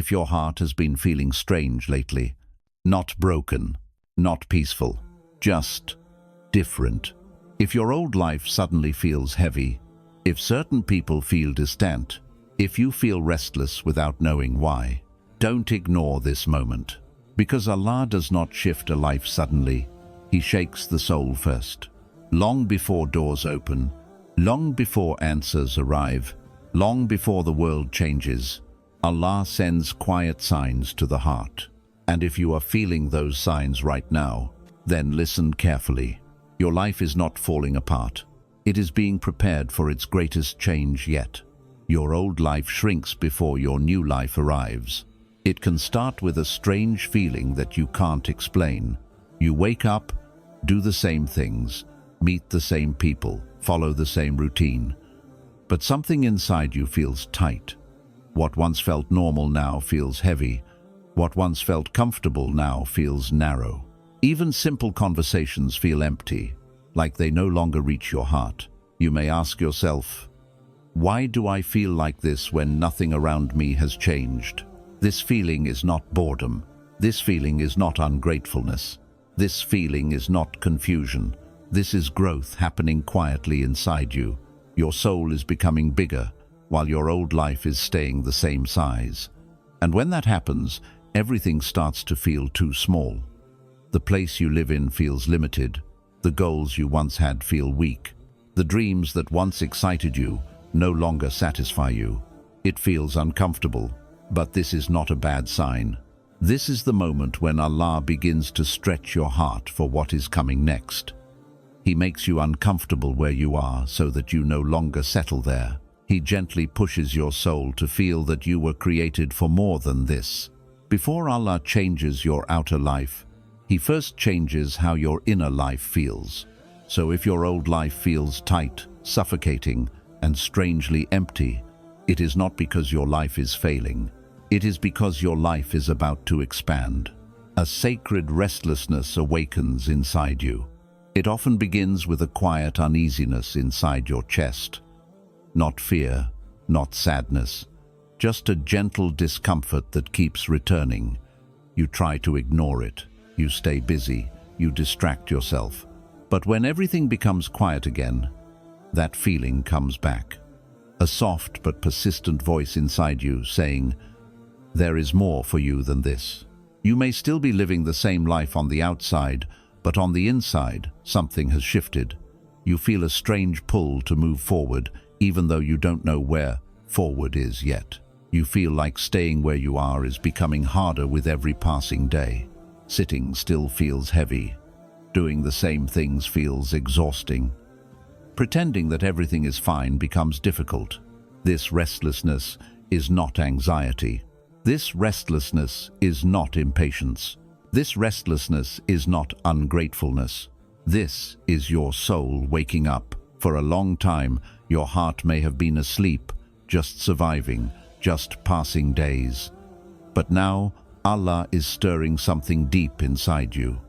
If your heart has been feeling strange lately, not broken, not peaceful, just different. If your old life suddenly feels heavy, if certain people feel distant, if you feel restless without knowing why, don't ignore this moment. Because Allah does not shift a life suddenly, He shakes the soul first. Long before doors open, long before answers arrive, long before the world changes, Allah sends quiet signs to the heart. And if you are feeling those signs right now, then listen carefully. Your life is not falling apart. It is being prepared for its greatest change yet. Your old life shrinks before your new life arrives. It can start with a strange feeling that you can't explain. You wake up, do the same things, meet the same people, follow the same routine. But something inside you feels tight. What once felt normal now feels heavy. What once felt comfortable now feels narrow. Even simple conversations feel empty, like they no longer reach your heart. You may ask yourself, why do I feel like this when nothing around me has changed? This feeling is not boredom. This feeling is not ungratefulness. This feeling is not confusion. This is growth happening quietly inside you. Your soul is becoming bigger, while your old life is staying the same size. And when that happens, everything starts to feel too small. The place you live in feels limited. The goals you once had feel weak. The dreams that once excited you no longer satisfy you. It feels uncomfortable, but this is not a bad sign. This is the moment when Allah begins to stretch your heart for what is coming next. He makes you uncomfortable where you are so that you no longer settle there. He gently pushes your soul to feel that you were created for more than this. Before Allah changes your outer life, He first changes how your inner life feels. So if your old life feels tight, suffocating, and strangely empty, it is not because your life is failing. It is because your life is about to expand. A sacred restlessness awakens inside you. It often begins with a quiet uneasiness inside your chest. Not fear, not sadness, just a gentle discomfort that keeps returning. You try to ignore it. You stay busy. You distract yourself. But when everything becomes quiet again, that feeling comes back. A soft but persistent voice inside you saying, there is more for you than this. You may still be living the same life on the outside, but on the inside, something has shifted. You feel a strange pull to move forward, even though you don't know where forward is yet. You feel like staying where you are is becoming harder with every passing day. Sitting still feels heavy. Doing the same things feels exhausting. Pretending that everything is fine becomes difficult. This restlessness is not anxiety. This restlessness is not impatience. This restlessness is not ungratefulness. This is your soul waking up. For a long time, your heart may have been asleep, just surviving, just passing days. But now, Allah is stirring something deep inside you.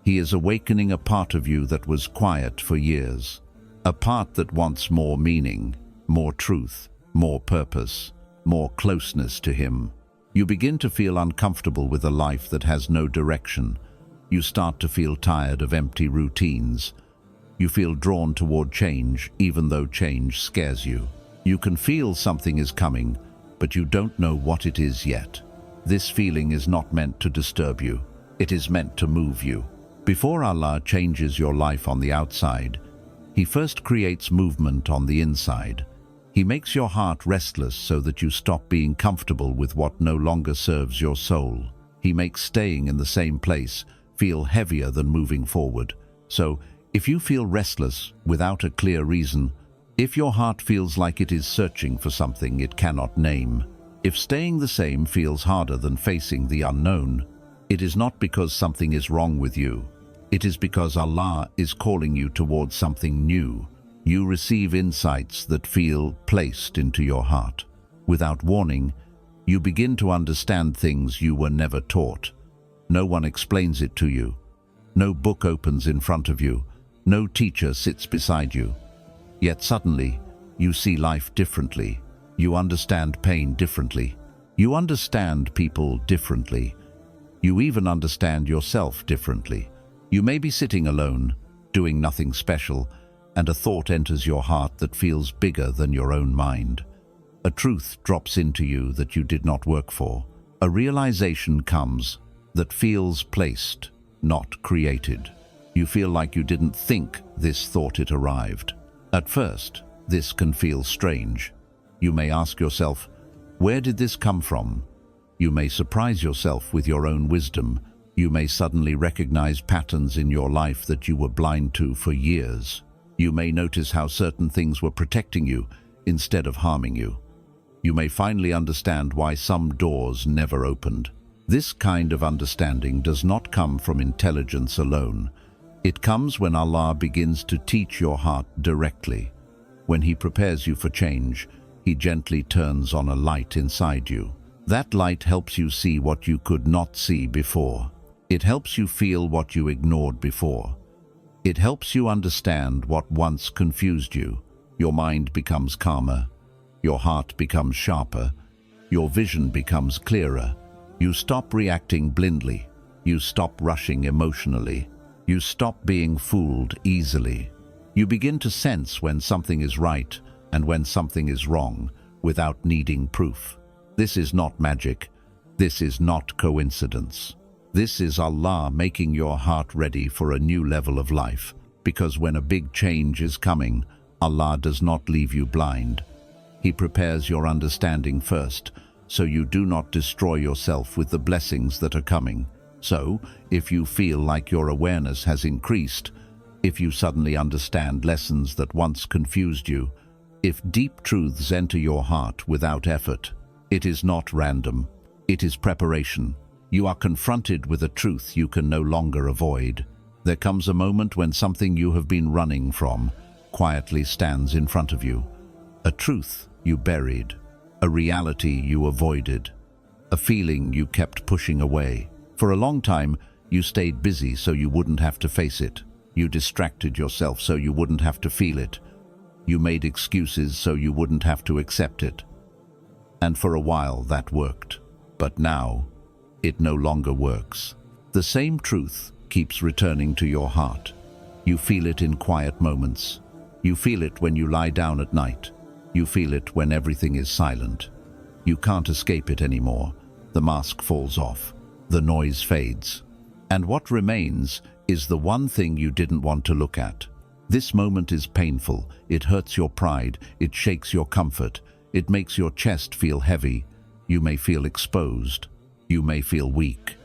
He is awakening a part of you that was quiet for years. A part that wants more meaning, more truth, more purpose, more closeness to Him. You begin to feel uncomfortable with a life that has no direction. You start to feel tired of empty routines. You feel drawn toward change, even though change scares you. You can feel something is coming, but you don't know what it is yet. This feeling is not meant to disturb you. It is meant to move you. Before Allah changes your life on the outside, He first creates movement on the inside. He makes your heart restless so that you stop being comfortable with what no longer serves your soul. He makes staying in the same place feel heavier than moving forward. So, if you feel restless without a clear reason, if your heart feels like it is searching for something it cannot name, if staying the same feels harder than facing the unknown, it is not because something is wrong with you. It is because Allah is calling you towards something new. You receive insights that feel placed into your heart. Without warning, you begin to understand things you were never taught. No one explains it to you. No book opens in front of you. No teacher sits beside you. Yet suddenly, you see life differently. You understand pain differently. You understand people differently. You even understand yourself differently. You may be sitting alone, doing nothing special, and a thought enters your heart that feels bigger than your own mind. A truth drops into you that you did not work for. A realization comes that feels placed, not created. You feel like you didn't think this thought it arrived. At first, this can feel strange. You may ask yourself, where did this come from? You may surprise yourself with your own wisdom. You may suddenly recognize patterns in your life that you were blind to for years. You may notice how certain things were protecting you instead of harming you. You may finally understand why some doors never opened. This kind of understanding does not come from intelligence alone. It comes when Allah begins to teach your heart directly. When He prepares you for change, He gently turns on a light inside you. That light helps you see what you could not see before. It helps you feel what you ignored before. It helps you understand what once confused you. Your mind becomes calmer. Your heart becomes sharper. Your vision becomes clearer. You stop reacting blindly. You stop rushing emotionally. You stop being fooled easily. You begin to sense when something is right and when something is wrong without needing proof. This is not magic. This is not coincidence. This is Allah making your heart ready for a new level of life, because when a big change is coming, Allah does not leave you blind. He prepares your understanding first, so you do not destroy yourself with the blessings that are coming. So, if you feel like your awareness has increased, if you suddenly understand lessons that once confused you, if deep truths enter your heart without effort, it is not random. It is preparation. You are confronted with a truth you can no longer avoid. There comes a moment when something you have been running from quietly stands in front of you. A truth you buried, a reality you avoided, a feeling you kept pushing away. For a long time, you stayed busy so you wouldn't have to face it. You distracted yourself so you wouldn't have to feel it. You made excuses so you wouldn't have to accept it. And for a while that worked. But now, it no longer works. The same truth keeps returning to your heart. You feel it in quiet moments. You feel it when you lie down at night. You feel it when everything is silent. You can't escape it anymore. The mask falls off. The noise fades. And what remains is the one thing you didn't want to look at. This moment is painful. It hurts your pride. It shakes your comfort. It makes your chest feel heavy. You may feel exposed. You may feel weak.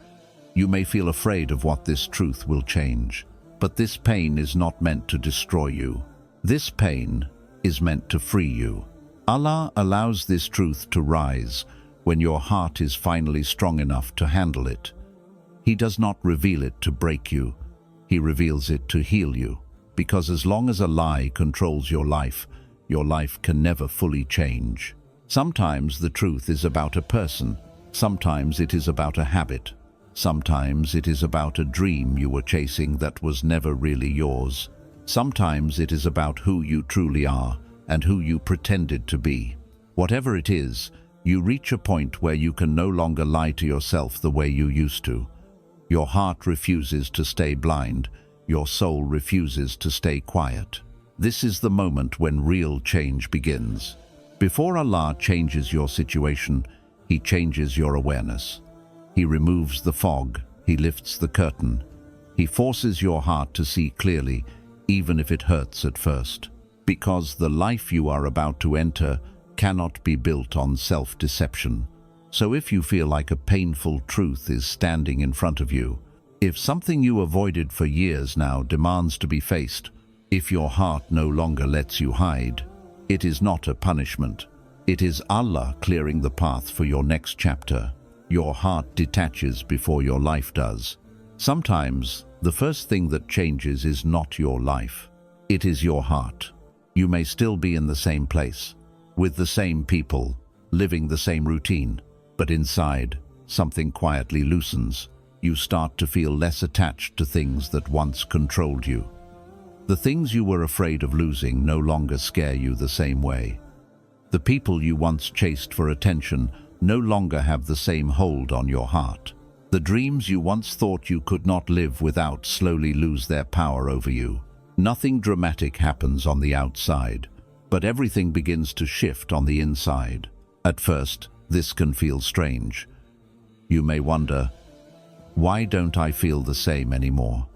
You may feel afraid of what this truth will change. But this pain is not meant to destroy you. This pain is meant to free you. Allah allows this truth to rise when your heart is finally strong enough to handle it. He does not reveal it to break you. He reveals it to heal you. Because as long as a lie controls your life can never fully change. Sometimes the truth is about a person. Sometimes it is about a habit. Sometimes it is about a dream you were chasing that was never really yours. Sometimes it is about who you truly are and who you pretended to be. Whatever it is, you reach a point where you can no longer lie to yourself the way you used to. Your heart refuses to stay blind. Your soul refuses to stay quiet. This is the moment when real change begins. Before Allah changes your situation, He changes your awareness. He removes the fog. He lifts the curtain. He forces your heart to see clearly, even if it hurts at first. Because the life you are about to enter cannot be built on self-deception. So if you feel like a painful truth is standing in front of you, if something you avoided for years now demands to be faced, if your heart no longer lets you hide, it is not a punishment. It is Allah clearing the path for your next chapter. Your heart detaches before your life does. Sometimes, the first thing that changes is not your life. It is your heart. You may still be in the same place, with the same people, living the same routine, but inside, something quietly loosens. You start to feel less attached to things that once controlled you. The things you were afraid of losing no longer scare you the same way. The people you once chased for attention no longer have the same hold on your heart. The dreams you once thought you could not live without slowly lose their power over you. Nothing dramatic happens on the outside, but everything begins to shift on the inside. At first, this can feel strange. You may wonder, why don't I feel the same anymore?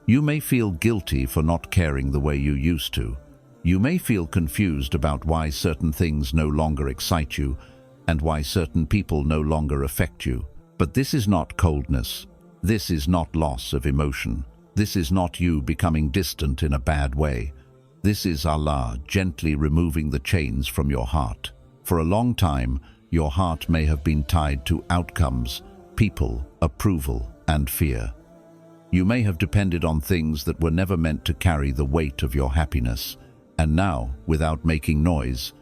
You may feel guilty for not caring the way you used to. You may feel confused about why certain things no longer excite you and why certain people no longer affect you. But this is not coldness. This is not loss of emotion. This is not you becoming distant in a bad way. This is Allah gently removing the chains from your heart. For a long time, your heart may have been tied to outcomes, people, approval, and fear. You may have depended on things that were never meant to carry the weight of your happiness. And now, without making noise,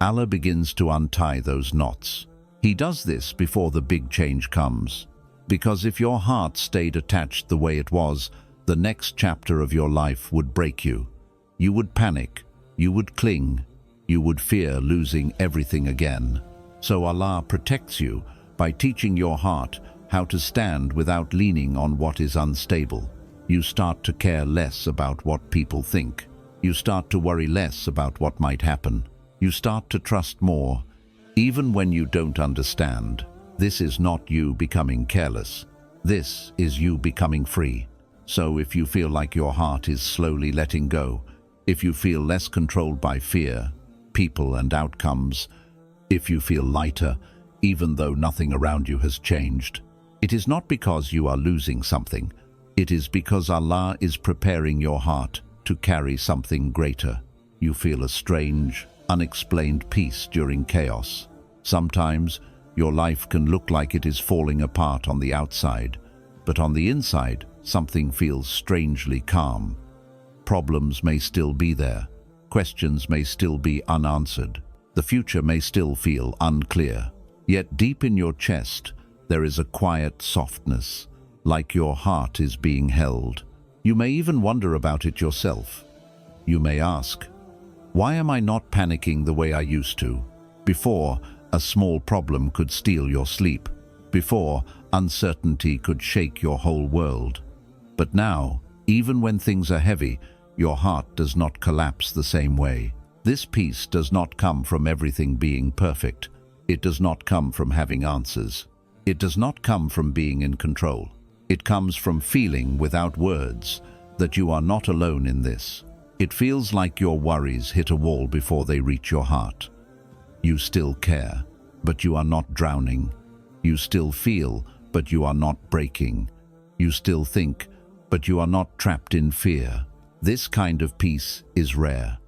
Allah begins to untie those knots. He does this before the big change comes. Because if your heart stayed attached the way it was, the next chapter of your life would break you. You would panic, you would cling, you would fear losing everything again. So Allah protects you by teaching your heart how to stand without leaning on what is unstable. You start to care less about what people think. You start to worry less about what might happen. You start to trust more, even when you don't understand. This is not you becoming careless. This is you becoming free. So if you feel like your heart is slowly letting go, if you feel less controlled by fear, people and outcomes, if you feel lighter, even though nothing around you has changed, it is not because you are losing something. It is because Allah is preparing your heart to carry something greater. You feel a strange, unexplained peace during chaos. Sometimes your life can look like it is falling apart on the outside, but on the inside, something feels strangely calm. Problems may still be there. Questions may still be unanswered. The future may still feel unclear. Yet deep in your chest, there is a quiet softness, like your heart is being held. You may even wonder about it yourself. You may ask, why am I not panicking the way I used to? Before, a small problem could steal your sleep. Before, uncertainty could shake your whole world. But now, even when things are heavy, your heart does not collapse the same way. This peace does not come from everything being perfect. It does not come from having answers. It does not come from being in control. It comes from feeling without words that you are not alone in this. It feels like your worries hit a wall before they reach your heart. You still care, but you are not drowning. You still feel, but you are not breaking. You still think, but you are not trapped in fear. This kind of peace is rare,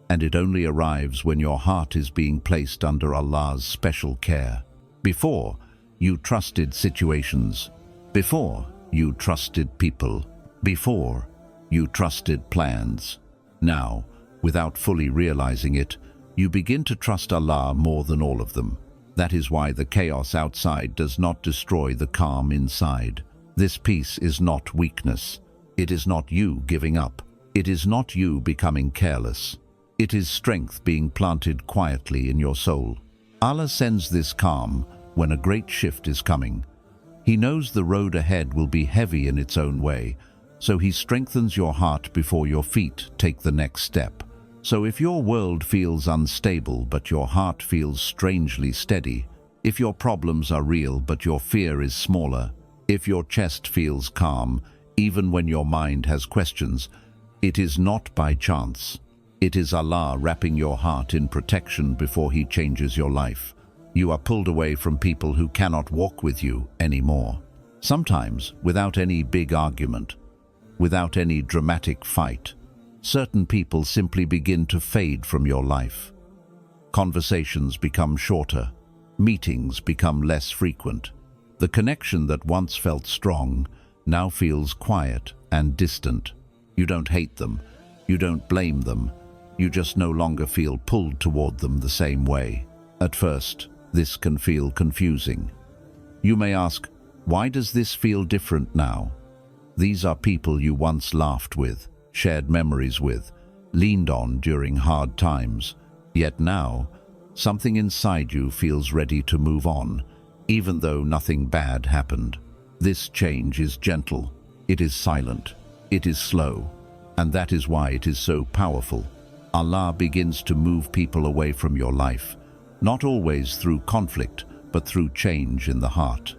and it only arrives when your heart is being placed under Allah's special care. Before, you trusted situations. Before, you trusted people. Before, you trusted plans. Now, without fully realizing it, you begin to trust Allah more than all of them. That is why the chaos outside does not destroy the calm inside. This peace is not weakness. It is not you giving up. It is not you becoming careless. It is strength being planted quietly in your soul. Allah sends this calm when a great shift is coming. He knows the road ahead will be heavy in its own way, so He strengthens your heart before your feet take the next step. So if your world feels unstable but your heart feels strangely steady, if your problems are real but your fear is smaller, if your chest feels calm even when your mind has questions, it is not by chance. It is Allah wrapping your heart in protection before He changes your life. You are pulled away from people who cannot walk with you anymore. Sometimes, without any big argument, without any dramatic fight, certain people simply begin to fade from your life. Conversations become shorter. Meetings become less frequent. The connection that once felt strong now feels quiet and distant. You don't hate them. You don't blame them. You just no longer feel pulled toward them the same way. At first, this can feel confusing. You may ask, why does this feel different now? These are people you once laughed with, shared memories with, leaned on during hard times. Yet now, Something inside you feels ready to move on, even though nothing bad happened. This change is gentle, it is silent, it is slow, and that is why it is so powerful. Allah begins to move people away from your life, not always through conflict, but through change in the heart.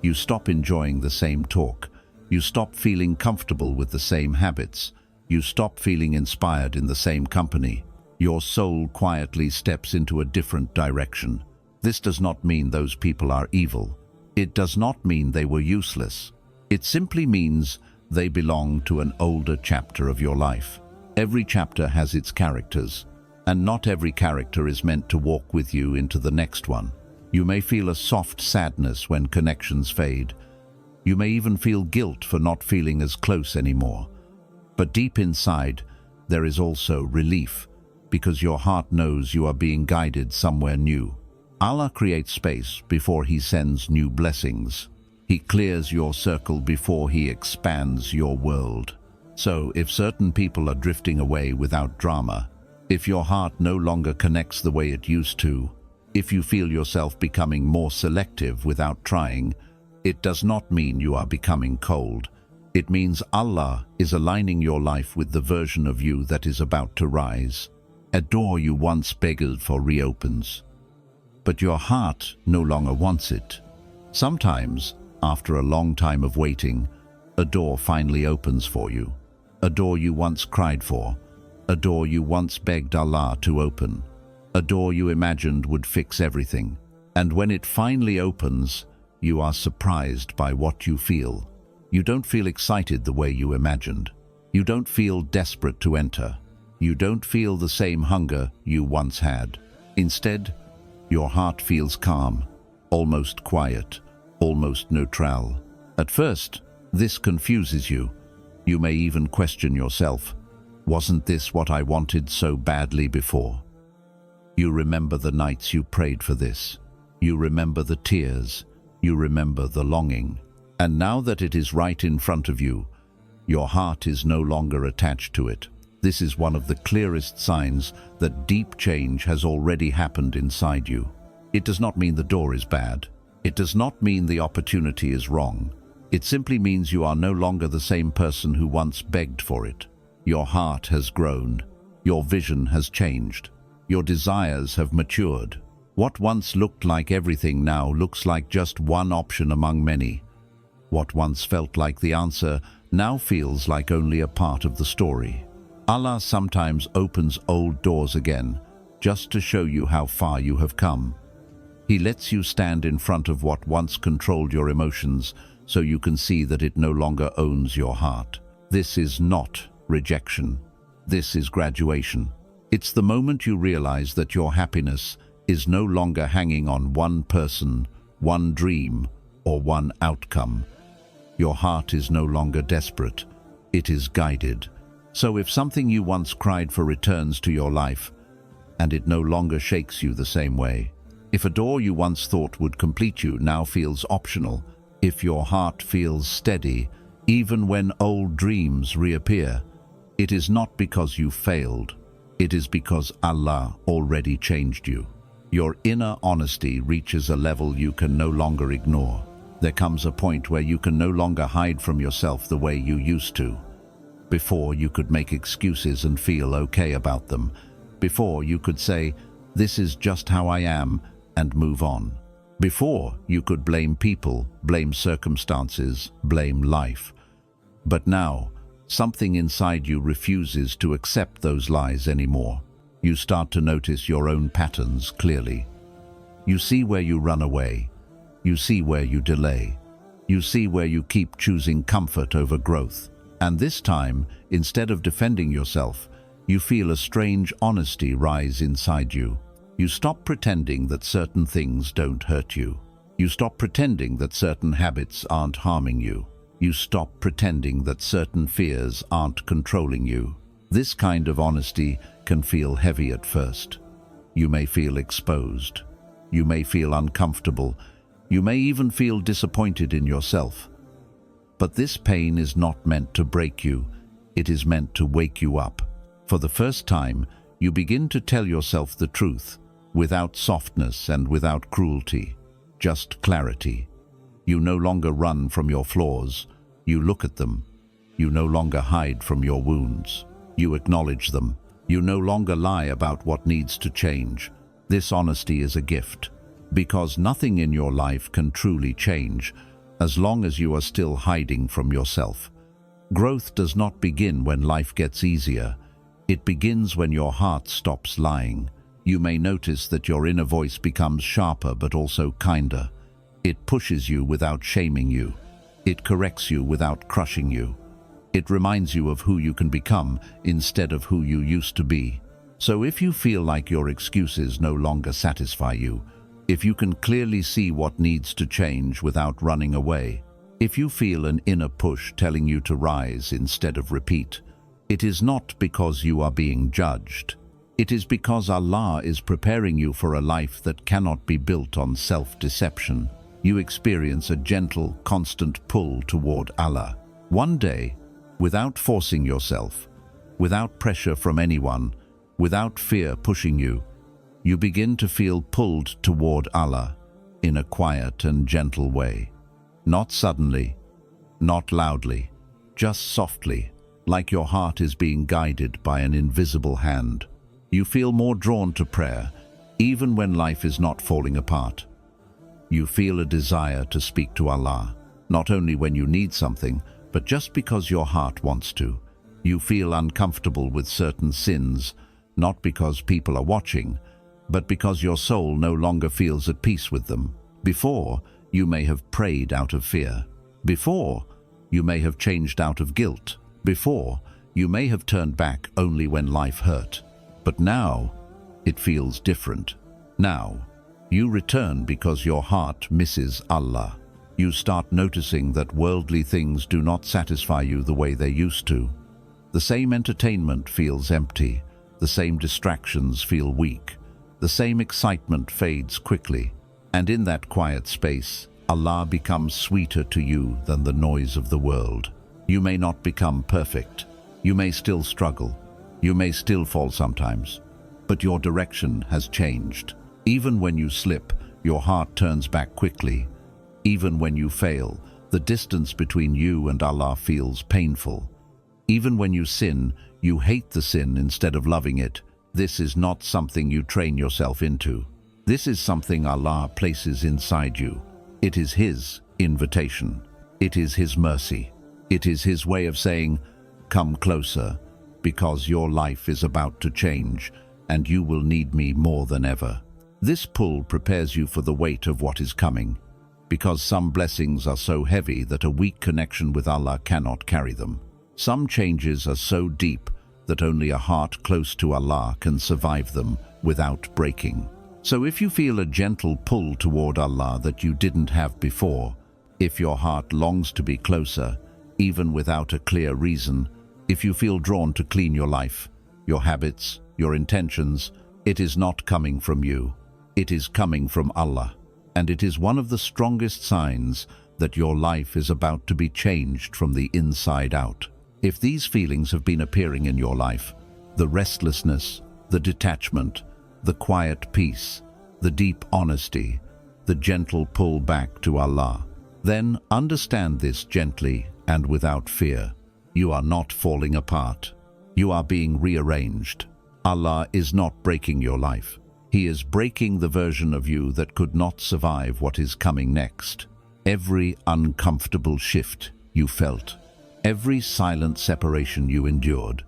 You stop enjoying the same talk. You stop feeling comfortable with the same habits. You stop feeling inspired in the same company. Your soul quietly steps into a different direction. This does not mean those people are evil. It does not mean they were useless. It simply means they belong to an older chapter of your life. Every chapter has its characters, and not every character is meant to walk with you into the next one. You may feel a soft sadness when connections fade. You may even feel guilt for not feeling as close anymore. But deep inside, there is also relief, because your heart knows you are being guided somewhere new. Allah creates space before He sends new blessings. He clears your circle before He expands your world. So, if certain people are drifting away without drama, if your heart no longer connects the way it used to, if you feel yourself becoming more selective without trying, it does not mean you are becoming cold. It means Allah is aligning your life with the version of you that is about to rise. A door you once begged for reopens, but your heart no longer wants it. Sometimes, after a long time of waiting, a door finally opens for you. A door you once cried for, a door you once begged Allah to open, a door you imagined would fix everything. And when it finally opens, you are surprised by what you feel. You don't feel excited the way you imagined. You don't feel desperate to enter. You don't feel the same hunger you once had. Instead, your heart feels calm, almost quiet, almost neutral. At first, this confuses you. You may even question yourself. Wasn't this what I wanted so badly before? You remember the nights you prayed for this. You remember the tears. You remember the longing. And now that it is right in front of you, your heart is no longer attached to it. This is one of the clearest signs that deep change has already happened inside you. It does not mean the door is bad. It does not mean the opportunity is wrong. It simply means you are no longer the same person who once begged for it. Your heart has grown. Your vision has changed. Your desires have matured. What once looked like everything now looks like just one option among many. What once felt like the answer now feels like only a part of the story. Allah sometimes opens old doors again, just to show you how far you have come. He lets you stand in front of what once controlled your emotions, so you can see that it no longer owns your heart. This is not rejection. This is graduation. It's the moment you realize that your happiness is no longer hanging on one person, one dream, or one outcome. Your heart is no longer desperate. It is guided. So if something you once cried for returns to your life, and it no longer shakes you the same way, if a door you once thought would complete you now feels optional, if your heart feels steady, even when old dreams reappear, it is not because you failed. It is because Allah already changed you. Your inner honesty reaches a level you can no longer ignore. There comes a point where you can no longer hide from yourself the way you used to. Before, you could make excuses and feel okay about them. Before, you could say, "This is just how I am," and move on. Before, you could blame people, blame circumstances, blame life. But now, something inside you refuses to accept those lies anymore. You start to notice your own patterns clearly. You see where you run away. You see where you delay. You see where you keep choosing comfort over growth. And this time, instead of defending yourself, you feel a strange honesty rise inside you. You stop pretending that certain things don't hurt you. You stop pretending that certain habits aren't harming you. You stop pretending that certain fears aren't controlling you. This kind of honesty can feel heavy at first. You may feel exposed. You may feel uncomfortable. You may even feel disappointed in yourself. But this pain is not meant to break you. It is meant to wake you up. For the first time, you begin to tell yourself the truth. without softness and without cruelty, just clarity. You no longer run from your flaws, you look at them. You no longer hide from your wounds, you acknowledge them. You no longer lie about what needs to change. This honesty is a gift, because nothing in your life can truly change as long as you are still hiding from yourself. Growth does not begin when life gets easier. It begins when your heart stops lying. You may notice that your inner voice becomes sharper but also kinder. It pushes you without shaming you. It corrects you without crushing you. It reminds you of who you can become instead of who you used to be. So if you feel like your excuses no longer satisfy you, if you can clearly see what needs to change without running away, if you feel an inner push telling you to rise instead of repeat, it is not because you are being judged. It is because Allah is preparing you for a life that cannot be built on self-deception. You experience a gentle, constant pull toward Allah. One day, without forcing yourself, without pressure from anyone, without fear pushing you, you begin to feel pulled toward Allah in a quiet and gentle way. Not suddenly, not loudly, just softly, like your heart is being guided by an invisible hand. You feel more drawn to prayer, even when life is not falling apart. You feel a desire to speak to Allah, not only when you need something, but just because your heart wants to. You feel uncomfortable with certain sins, not because people are watching, but because your soul no longer feels at peace with them. Before, you may have prayed out of fear. Before, you may have changed out of guilt. Before, you may have turned back only when life hurt. But now, it feels different. Now, you return because your heart misses Allah. You start noticing that worldly things do not satisfy you the way they used to. The same entertainment feels empty. The same distractions feel weak. The same excitement fades quickly. And in that quiet space, Allah becomes sweeter to you than the noise of the world. You may not become perfect. You may still struggle. You may still fall sometimes. But your direction has changed. Even when you slip, your heart turns back quickly. Even when you fail, the distance between you and Allah feels painful. Even when you sin, you hate the sin instead of loving it. This is not something you train yourself into. This is something Allah places inside you. It is His invitation. It is His mercy. It is His way of saying, "Come closer, because your life is about to change, and you will need me more than ever." This pull prepares you for the weight of what is coming, because some blessings are so heavy that a weak connection with Allah cannot carry them. Some changes are so deep that only a heart close to Allah can survive them without breaking. So if you feel a gentle pull toward Allah that you didn't have before, if your heart longs to be closer, even without a clear reason, if you feel drawn to clean your life, your habits, your intentions, it is not coming from you. It is coming from Allah. And it is one of the strongest signs that your life is about to be changed from the inside out. If these feelings have been appearing in your life, the restlessness, the detachment, the quiet peace, the deep honesty, the gentle pull back to Allah, then understand this gently and without fear. You are not falling apart. You are being rearranged. Allah is not breaking your life. He is breaking the version of you that could not survive what is coming next. Every uncomfortable shift you felt, every silent separation you endured,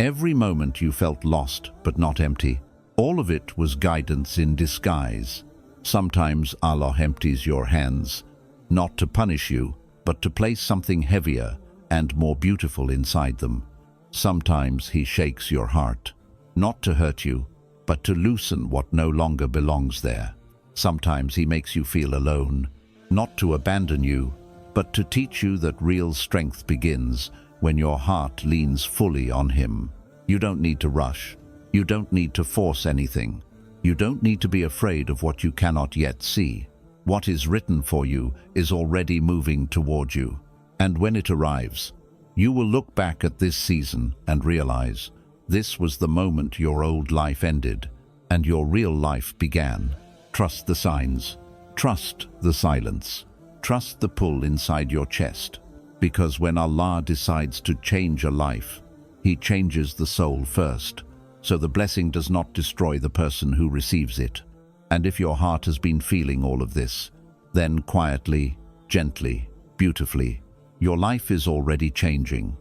every moment you felt lost but not empty, all of it was guidance in disguise. Sometimes Allah empties your hands, not to punish you, but to place something heavier and more beautiful inside them. Sometimes He shakes your heart, not to hurt you, but to loosen what no longer belongs there. Sometimes He makes you feel alone, not to abandon you, but to teach you that real strength begins when your heart leans fully on Him. You don't need to rush. You don't need to force anything. You don't need to be afraid of what you cannot yet see. What is written for you is already moving toward you. And when it arrives, you will look back at this season and realize this was the moment your old life ended. and your real life began. Trust the signs. Trust the silence. Trust the pull inside your chest. Because when Allah decides to change a life, He changes the soul first. So the blessing does not destroy the person who receives it. And if your heart has been feeling all of this, then quietly, gently, beautifully, your life is already changing.